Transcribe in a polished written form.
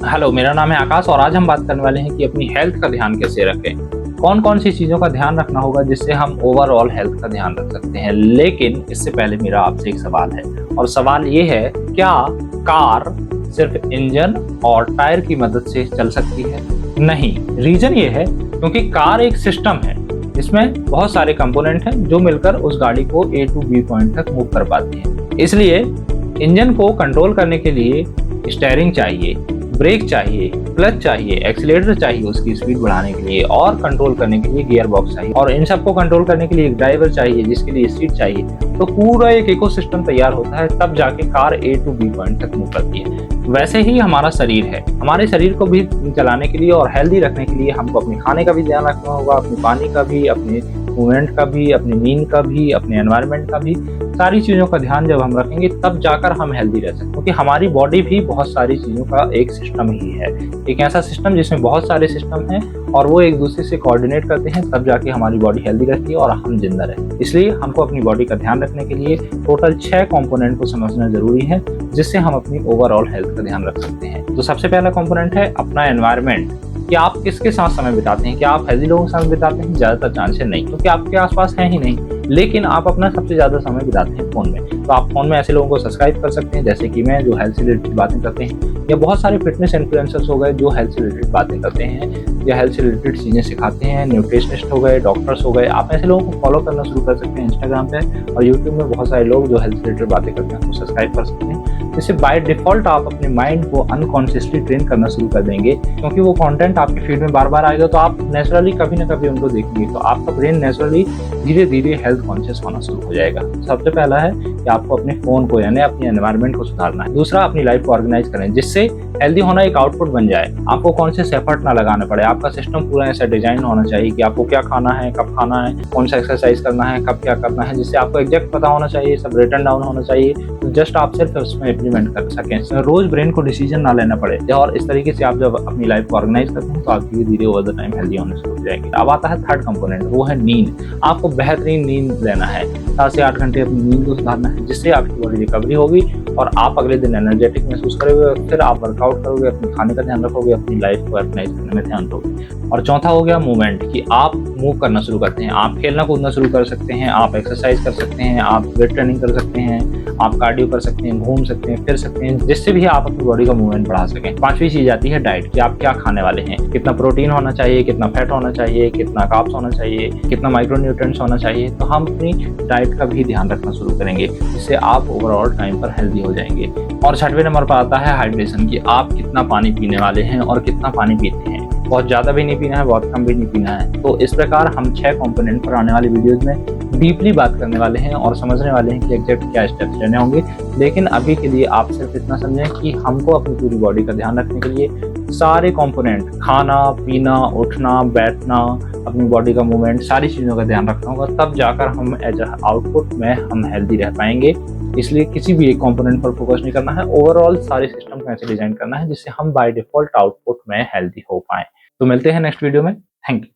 Hello, मेरा नाम है आकाश और आज हम बात करने वाले हैं कि अपनी हेल्थ का ध्यान कैसे रखें। कौन-कौन सी चीज़ों का ध्यान रखना होगा जिससे हम ओवरऑल हेल्थ का ध्यान रख सकते हैं। लेकिन इससे पहले मेरा आपसे एक सवाल है और सवाल ये है, क्या कार सिर्फ इंजन और टायर की मदद से चल सकती है? नहीं, रीज़न ये है क्योंकि कार एक सिस्टम है, जिसमें बहुत सारे कंपोनेंट हैं जो मिलकर उस गाड़ी को ए टू बी पॉइंट तक मूव कर पाते हैं। इसलिए इंजन को कंट्रोल करने के लिए स्टीयरिंग चाहिए, ब्रेक चाहिए, क्लच चाहिए, एक्सीलरेटर चाहिए उसकी स्पीड बढ़ाने के लिए और कंट्रोल करने के लिए गियर बॉक्स चाहिए और इन सबको कंट्रोल करने के लिए एक ड्राइवर चाहिए जिसके लिए सीट चाहिए। तो पूरा एक इकोसिस्टम तैयार होता है, तब जाके car A to B point तक मूव करती है। वैसे ही हमारा शरीर है, हमारे शरीर को भी चलाने के लिए और हेल्दी रखने के लिए हमको अपने खाने का भी ध्यान रखना होगा, अपने पानी का भी, अपने मूवमेंट का भी, अपनी नींद का भी, अपने एनवायरनमेंट का भी। सारी चीज़ों का ध्यान जब हम रखेंगे तब जाकर हम हेल्दी रह सकते हैं, क्योंकि हमारी बॉडी भी बहुत सारी चीज़ों का एक सिस्टम ही है। एक ऐसा सिस्टम जिसमें बहुत सारे सिस्टम हैं और वो एक दूसरे से कोऑर्डिनेट करते हैं, तब जाके हमारी बॉडी हेल्दी रहती है और हम जिंदा रहते हैं। इसलिए हमको अपनी बॉडी का ध्यान रखने के लिए टोटल 6 कंपोनेंट को समझना जरूरी है, जिससे हम अपनी ओवरऑल हेल्थ का ध्यान रख सकते हैं। तो सबसे पहला कंपोनेंट है अपना एनवायरनमेंट, कि आप किसके साथ समय बिताते हैं। क्या आप हेल्दी लोगों के साथ बिताते हैं? ज़्यादातर चांस है नहीं, क्योंकि आपके आसपास हैं ही नहीं। लेकिन आप अपना सबसे ज़्यादा समय बिताते हैं फ़ोन में, तो आप फ़ोन में ऐसे लोगों को सब्सक्राइब कर सकते हैं जैसे कि मैं, जो हेल्थ से रिलेटेड बातें करते हैं, या बहुत सारे फिटनेस इन्फ्लुएंसर्स हो गए जो हेल्थ से रिलेटेड बातें करते हैं या हेल्थ से रिलेटेड चीज़ें सिखाते हैं, न्यूट्रिशनिस्ट हो गए, डॉक्टर्स हो गए। आप ऐसे लोगों को फॉलो करना शुरू कर सकते हैं इंस्टाग्राम पे और यूट्यूब में बहुत सारे लोग जो हेल्थ से रिलेटेड बातें करते हैं उसको सब्सक्राइब कर सकते हैं। जिससे बाय डिफ़ॉल्ट आप अपने माइंड को अनकॉन्शियसली ट्रेन करना शुरू कर देंगे, क्योंकि वो कंटेंट आपके फीड में बार-बार आएगा तो आप नेचुरली कभी ना कभी उनको देखेंगे, तो आपका ब्रेन नेचुरली धीरे-धीरे हेल्थ कॉन्शियस होना शुरू हो जाएगा। सबसे पहला है कि आपको अपने फ़ोन को यानी अपने एनवायरनमेंट को सुधारना है। दूसरा, अपनी लाइफ को ऑर्गेनाइज करें जिससे हेल्दी होना एक आउटपुट बन जाए। आपको कॉन्शियस एफर्ट ना लगाना पड़े। आपका सिस्टम पूरा ऐसा डिजाइन होना चाहिए कि आपको क्या खाना है, कब खाना है, कौन सा एक्सरसाइज करना है, कब क्या करना है, जिससे आपको एग्जैक्ट पता होना चाहिए, सब रिटन डाउन होना चाहिए, तो जस्ट आप सिर्फ उसमें इम्प्लीमेंट कर सकें। रोज ब्रेन को डिसीजन ना लेना पड़े और इस तरीके से आप जब अपनी लाइफ को ऑर्गेनाइज करते हैं तो आप धीरे धीरे ओवर द टाइम हेल्दी होने शुरू हो जाएंगे। अब आता है थर्ड कंपोनेंट, वो है नींद। आपको बेहतरीन नींद लेना है, 7 से 8 घंटे अपनी नींद को सुधारना है, जिससे आपकी बॉडी रिकवरी होगी और आप अगले दिन एनर्जेटिक महसूस करोगे। फिर आप वर्कआउट करोगे, अपने खाने का ध्यान रखोगे, अपनी लाइफ को ऑर्गेनाइज करने में ध्यान दोगे। और चौथा हो गया मूवमेंट, कि आप मूव करना शुरू करते हैं। आप खेलना कूदना शुरू कर सकते हैं, आप एक्सरसाइज कर सकते हैं, आप वेट ट्रेनिंग कर सकते हैं, आप कार्डियो कर सकते हैं, घूम सकते हैं, फिर सकते हैं, जिससे भी आप अपनी बॉडी का मूवमेंट बढ़ा सकें। पांचवी चीज आती है डाइट, कि आप क्या खाने वाले हैं, कितना प्रोटीन होना चाहिए, कितना फैट होना चाहिए, कितना कार्ब्स होना चाहिए, कितना माइक्रोन्यूट्रिएंट्स होना चाहिए। तो हम अपनी डाइट का भी ध्यान रखना शुरू करेंगे, जिससे आप ओवरऑल टाइम पर हेल्दी हो जाएंगे। और छठवें नंबर पर आता है हाइड्रेशन, की आप कितना पानी पीने वाले हैं और कितना पानी पीते हैं। बहुत ज़्यादा भी नहीं पीना है, बहुत कम भी नहीं पीना है। तो इस प्रकार हम 6 कंपोनेंट पर आने वाली वीडियोस में डीपली बात करने वाले हैं और समझने वाले हैं कि एग्जैक्ट क्या स्टेप्स लेने होंगे। लेकिन अभी के लिए आप सिर्फ इतना समझें कि हमको अपनी पूरी बॉडी का ध्यान रखने के लिए सारे कंपोनेंट, खाना पीना, उठना बैठना, अपनी बॉडी का मूवमेंट, सारी चीज़ों का ध्यान रखना होगा, तब जाकर हम एज आउटपुट में हम हेल्दी रह पाएंगे। इसलिए किसी भी एक कंपोनेंट पर फोकस नहीं करना है, ओवरऑल सारे सिस्टम को ऐसे डिजाइन करना है जिससे हम बाय डिफॉल्ट आउटपुट में हेल्दी हो पाएं। तो मिलते हैं नेक्स्ट वीडियो में। Thank you.